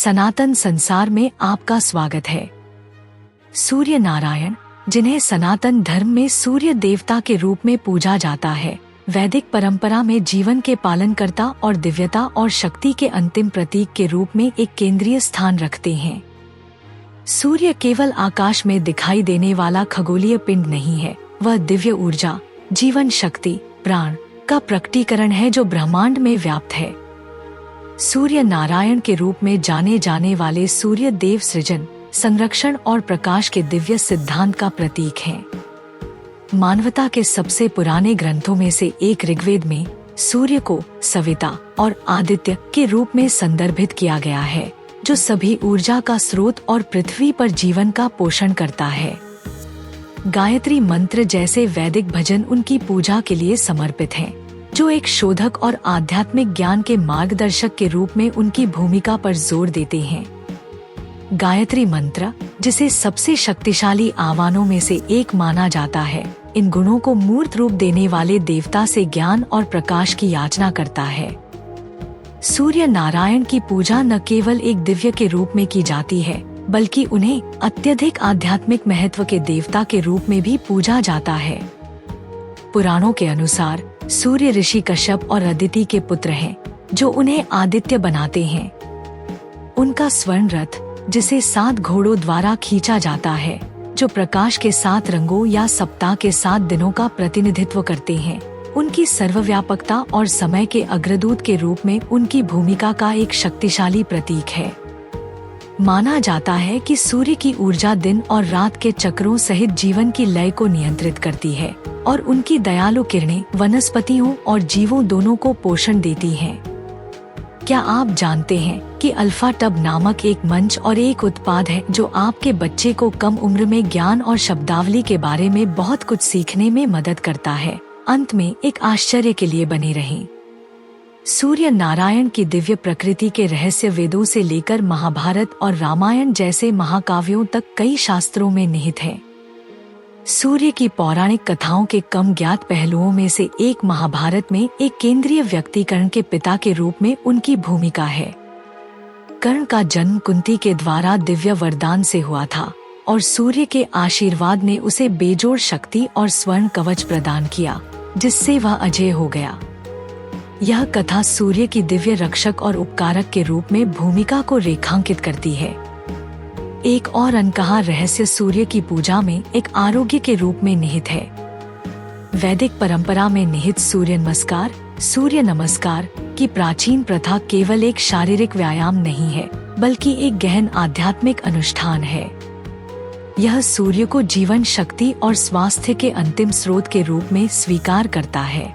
सनातन संसार में आपका स्वागत है। सूर्य नारायण, जिन्हें सनातन धर्म में सूर्य देवता के रूप में पूजा जाता है, वैदिक परंपरा में जीवन के पालनकर्ता और दिव्यता और शक्ति के अंतिम प्रतीक के रूप में एक केंद्रीय स्थान रखते हैं। सूर्य केवल आकाश में दिखाई देने वाला खगोलीय पिंड नहीं है, वह दिव्य ऊर्जा, जीवन शक्ति, प्राण का प्रकटीकरण है जो ब्रह्मांड में व्याप्त है। सूर्य नारायण के रूप में जाने जाने वाले सूर्य देव सृजन, संरक्षण और प्रकाश के दिव्य सिद्धांत का प्रतीक हैं। मानवता के सबसे पुराने ग्रंथों में से एक ऋग्वेद में सूर्य को सविता और आदित्य के रूप में संदर्भित किया गया है, जो सभी ऊर्जा का स्रोत और पृथ्वी पर जीवन का पोषण करता है। गायत्री मंत्र जैसे वैदिक भजन उनकी पूजा के लिए समर्पित हैं, जो एक शोधक और आध्यात्मिक ज्ञान के मार्गदर्शक के रूप में उनकी भूमिका पर जोर देते हैं। गायत्री मंत्र, जिसे सबसे शक्तिशाली आह्वानों में से एक माना जाता है, इन गुणों को मूर्त रूप देने वाले देवता से ज्ञान और प्रकाश की याचना करता है। सूर्य नारायण की पूजा न केवल एक दिव्य के रूप में की जाती है, बल्कि उन्हें अत्यधिक आध्यात्मिक महत्व के देवता के रूप में भी पूजा जाता है। पुराणों के अनुसार सूर्य ऋषि कश्यप और अदिति के पुत्र हैं, जो उन्हें आदित्य बनाते हैं। उनका स्वर्ण रथ, जिसे 7 घोड़ों द्वारा खींचा जाता है, जो प्रकाश के 7 रंगों या सप्ताह के 7 दिनों का प्रतिनिधित्व करते हैं, उनकी सर्वव्यापकता और समय के अग्रदूत के रूप में उनकी भूमिका का एक शक्तिशाली प्रतीक है। माना जाता है कि सूर्य की ऊर्जा दिन और रात के चक्रों सहित जीवन की लय को नियंत्रित करती है और उनकी दयालु किरणें वनस्पतियों और जीवों दोनों को पोषण देती हैं। क्या आप जानते हैं कि अल्फा टब नामक एक मंच और एक उत्पाद है जो आपके बच्चे को कम उम्र में ज्ञान और शब्दावली के बारे में बहुत कुछ सीखने में मदद करता है। अंत में एक आश्चर्य के लिए बने रहें। सूर्य नारायण की दिव्य प्रकृति के रहस्य वेदों से लेकर महाभारत और रामायण जैसे महाकाव्यों तक कई शास्त्रों में निहित है। सूर्य की पौराणिक कथाओं के कम ज्ञात पहलुओं में से एक महाभारत में एक केंद्रीय व्यक्ति कर्ण के पिता के रूप में उनकी भूमिका है। कर्ण का जन्म कुंती के द्वारा दिव्य वरदान से हुआ था और सूर्य के आशीर्वाद ने उसे बेजोड़ शक्ति और स्वर्ण कवच प्रदान किया, जिससे वह अजेय हो गया। यह कथा सूर्य की दिव्य रक्षक और उपकारक के रूप में भूमिका को रेखांकित करती है। एक और अनकहा रहस्य सूर्य की पूजा में एक आरोग्य के रूप में निहित है। वैदिक परंपरा में निहित सूर्य नमस्कार की प्राचीन प्रथा केवल एक शारीरिक व्यायाम नहीं है, बल्कि एक गहन आध्यात्मिक अनुष्ठान है। यह सूर्य को जीवन शक्ति और स्वास्थ्य के अंतिम स्रोत के रूप में स्वीकार करता है।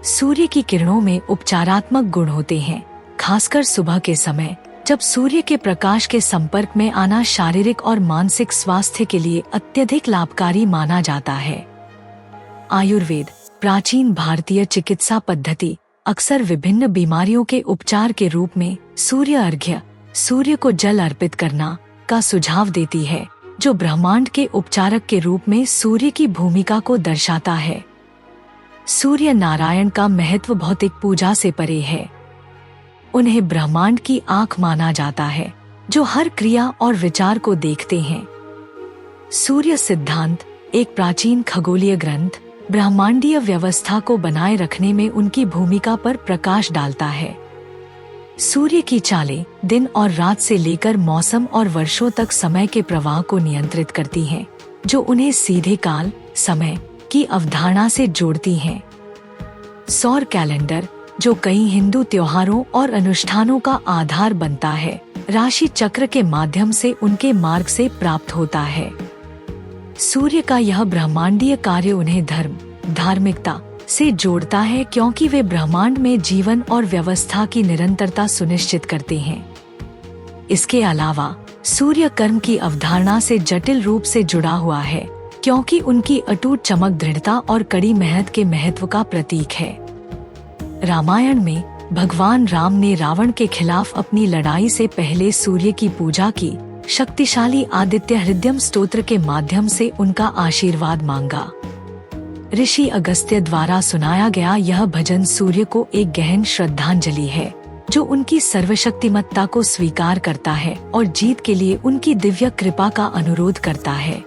सूर्य की किरणों में उपचारात्मक गुण होते हैं, खासकर सुबह के समय, जब सूर्य के प्रकाश के संपर्क में आना शारीरिक और मानसिक स्वास्थ्य के लिए अत्यधिक लाभकारी माना जाता है। आयुर्वेद, प्राचीन भारतीय चिकित्सा पद्धति, अक्सर विभिन्न बीमारियों के उपचार के रूप में सूर्य अर्घ्य, सूर्य को जल अर्पित करना का सुझाव देती है, जो ब्रह्मांड के उपचारक के रूप में सूर्य की भूमिका को दर्शाता है। सूर्य नारायण का महत्व भौतिक पूजा से परे है। उन्हें ब्रह्मांड की आंख माना जाता है, जो हर क्रिया और विचार को देखते हैं। सूर्य सिद्धांत, एक प्राचीन खगोलीय ग्रंथ, ब्रह्मांडीय व्यवस्था को बनाए रखने में उनकी भूमिका पर प्रकाश डालता है। सूर्य की चालें दिन और रात से लेकर मौसम और वर्षों तक समय के प्रवाह को नियंत्रित करती हैं, जो उन्हें सीधे काल, समय की अवधारणा से जोड़ती हैं। सौर कैलेंडर, जो कई हिंदू त्योहारों और अनुष्ठानों का आधार बनता है, राशि चक्र के माध्यम से उनके मार्ग से प्राप्त होता है। सूर्य का यह ब्रह्मांडीय कार्य उन्हें धर्म, धार्मिकता से जोड़ता है, क्योंकि वे ब्रह्मांड में जीवन और व्यवस्था की निरंतरता सुनिश्चित करते हैं। इसके अलावा सूर्य कर्म की अवधारणा से जटिल रूप से जुड़ा हुआ है, क्योंकि उनकी अटूट चमक दृढ़ता और कड़ी मेहनत के महत्व का प्रतीक है। रामायण में भगवान राम ने रावण के खिलाफ अपनी लड़ाई से पहले सूर्य की पूजा की, शक्तिशाली आदित्य हृदयम स्तोत्र के माध्यम से उनका आशीर्वाद मांगा। ऋषि अगस्त्य द्वारा सुनाया गया यह भजन सूर्य को एक गहन श्रद्धांजलि है जो उनकी सर्वशक्तिमत्ता को स्वीकार करता है और जीत के लिए उनकी दिव्य कृपा का अनुरोध करता है।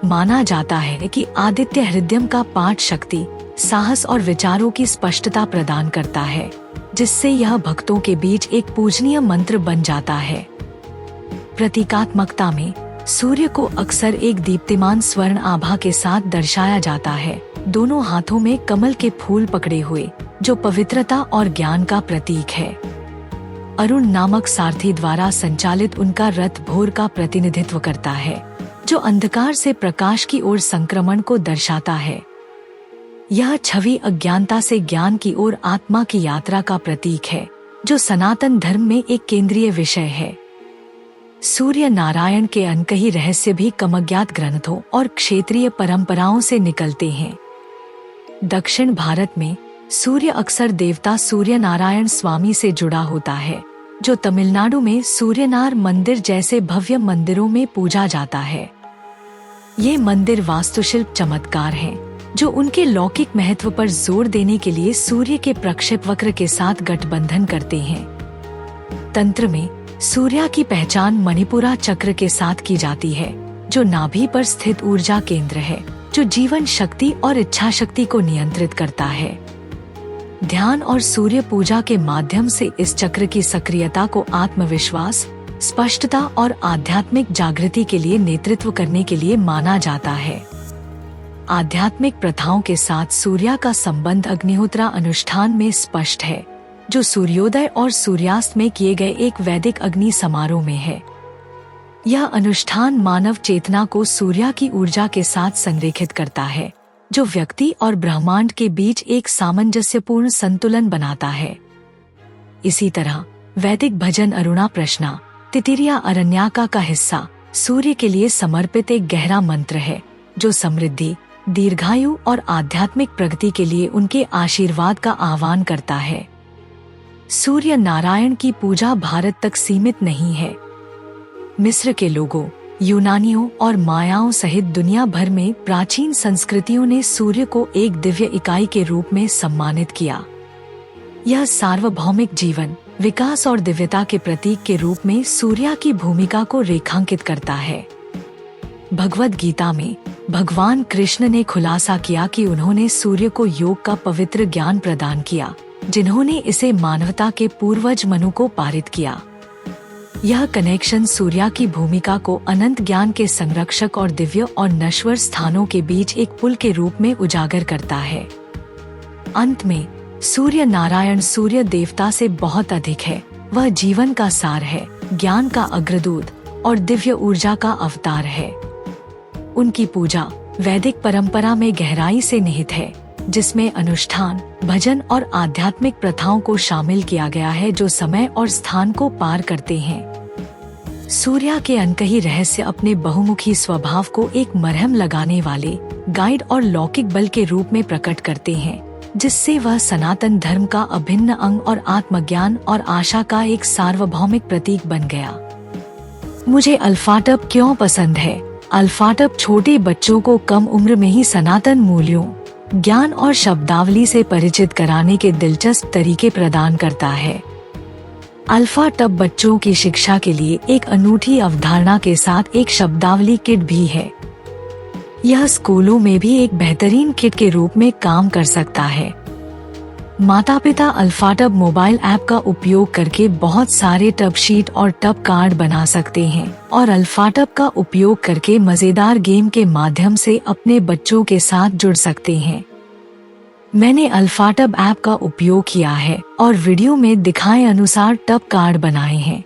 माना जाता है कि आदित्य हृदयम का पाठ शक्ति, साहस और विचारों की स्पष्टता प्रदान करता है, जिससे यह भक्तों के बीच एक पूजनीय मंत्र बन जाता है। प्रतीकात्मकता में सूर्य को अक्सर एक दीप्तिमान स्वर्ण आभा के साथ दर्शाया जाता है, दोनों हाथों में कमल के फूल पकड़े हुए, जो पवित्रता और ज्ञान का प्रतीक है। अरुण नामक सारथी द्वारा संचालित उनका रथ भोर का प्रतिनिधित्व करता है, जो अंधकार से प्रकाश की ओर संक्रमण को दर्शाता है। यह छवि अज्ञानता से ज्ञान की ओर आत्मा की यात्रा का प्रतीक है, जो सनातन धर्म में एक केंद्रीय विषय है। सूर्य नारायण के अनकही रहस्य भी कमज्ञात ग्रंथों और क्षेत्रीय परंपराओं से निकलते हैं। दक्षिण भारत में सूर्य अक्सर देवता सूर्य नारायण स्वामी से जुड़ा होता है, जो तमिलनाडु में सूर्यनार मंदिर जैसे भव्य मंदिरों में पूजा जाता है। ये मंदिर वास्तुशिल्प चमत्कार हैं, जो उनके लौकिक महत्व पर जोर देने के लिए सूर्य के प्रक्षेप वक्र के साथ गठबंधन करते हैं। तंत्र में सूर्य की पहचान मणिपुरा चक्र के साथ की जाती है, जो नाभि पर स्थित ऊर्जा केंद्र है, जो जीवन शक्ति और इच्छा शक्ति को नियंत्रित करता है। ध्यान और सूर्य पूजा के माध्यम से इस चक्र की सक्रियता को आत्मविश्वास, स्पष्टता और आध्यात्मिक जागृति के लिए नेतृत्व करने के लिए माना जाता है। आध्यात्मिक प्रथाओं के साथ सूर्य का संबंध अग्निहोत्रा अनुष्ठान में स्पष्ट है, जो सूर्योदय और सूर्यास्त में किए गए एक वैदिक अग्नि समारोह में है। यह अनुष्ठान मानव चेतना को सूर्य की ऊर्जा के साथ संरेखित करता है, जो व्यक्ति और ब्रह्मांड के बीच एक सामंजस्यपूर्ण संतुलन बनाता है। इसी तरह वैदिक भजन अरुणा प्रश्ना तितिरिया अरण्याका का हिस्सा सूर्य के लिए समर्पित एक गहरा मंत्र है, जो समृद्धि, दीर्घायु और आध्यात्मिक प्रगति के लिए उनके आशीर्वाद का आह्वान करता है। सूर्य नारायण की पूजा भारत तक सीमित नहीं है। मिस्र के लोगों, यूनानियों और मायाओं सहित दुनिया भर में प्राचीन संस्कृतियों ने सूर्य को एक दिव्य इकाई के रूप में सम्मानित किया। यह सार्वभौमिक जीवन, विकास और दिव्यता के प्रतीक के रूप में सूर्य की भूमिका को रेखांकित करता है। भगवद गीता में भगवान कृष्ण ने खुलासा किया कि उन्होंने सूर्य को योग का पवित्र ज्ञान प्रदान किया, जिन्होंने इसे मानवता के पूर्वज मनु को पारित किया। यह कनेक्शन सूर्य की भूमिका को अनंत ज्ञान के संरक्षक और दिव्य और नश्वर स्थानों के बीच एक पुल के रूप में उजागर करता है। अंत में सूर्य नारायण सूर्य देवता से बहुत अधिक है। वह जीवन का सार है, ज्ञान का अग्रदूत और दिव्य ऊर्जा का अवतार है। उनकी पूजा वैदिक परंपरा में गहराई से निहित है, जिसमें अनुष्ठान, भजन और आध्यात्मिक प्रथाओं को शामिल किया गया है, जो समय और स्थान को पार करते हैं। सूर्य के अनकही रहस्य अपने बहुमुखी स्वभाव को एक मरहम लगाने वाले गाइड और लौकिक बल के रूप में प्रकट करते हैं, जिससे वह सनातन धर्म का अभिन्न अंग और आत्मज्ञान और आशा का एक सार्वभौमिक प्रतीक बन गया। मुझे अल्फाटब क्यों पसंद है? अल्फाटब छोटे बच्चों को कम उम्र में ही सनातन मूल्यों, ज्ञान और शब्दावली से परिचित कराने के दिलचस्प तरीके प्रदान करता है। अल्फाटब बच्चों की शिक्षा के लिए एक अनूठी अवधारणा के साथ एक शब्दावली किट भी है। यह स्कूलों में भी एक बेहतरीन किट के रूप में काम कर सकता है। माता पिता अल्फाटब मोबाइल ऐप का उपयोग करके बहुत सारे टब शीट और टब कार्ड बना सकते हैं और अल्फाटब का उपयोग करके मजेदार गेम के माध्यम से अपने बच्चों के साथ जुड़ सकते हैं। मैंने अल्फाटब ऐप का उपयोग किया है और वीडियो में दिखाए अनुसार टब कार्ड बनाए हैं।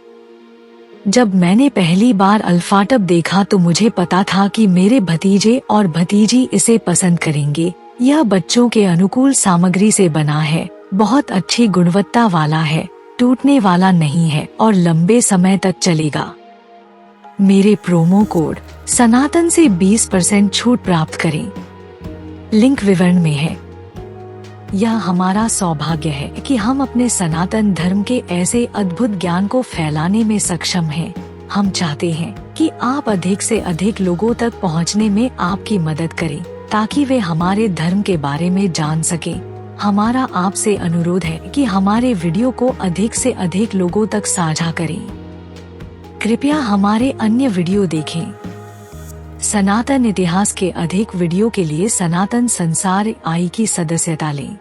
जब मैंने पहली बार अल्फाटब देखा तो मुझे पता था कि मेरे भतीजे और भतीजी इसे पसंद करेंगे। यह बच्चों के अनुकूल सामग्री से बना है, बहुत अच्छी गुणवत्ता वाला है, टूटने वाला नहीं है और लंबे समय तक चलेगा। मेरे प्रोमो कोड सनातन से 20% छूट प्राप्त करें। लिंक विवरण में है। यह हमारा सौभाग्य है कि हम अपने सनातन धर्म के ऐसे अद्भुत ज्ञान को फैलाने में सक्षम हैं। हम चाहते हैं कि आप अधिक से अधिक लोगों तक पहुंचने में आपकी मदद करें, ताकि वे हमारे धर्म के बारे में जान सकें। हमारा आपसे अनुरोध है कि हमारे वीडियो को अधिक से अधिक लोगों तक साझा करें। कृपया हमारे अन्य वीडियो देखें। सनातन इतिहास के अधिक वीडियो के लिए सनातन संसार आई की सदस्यता लें।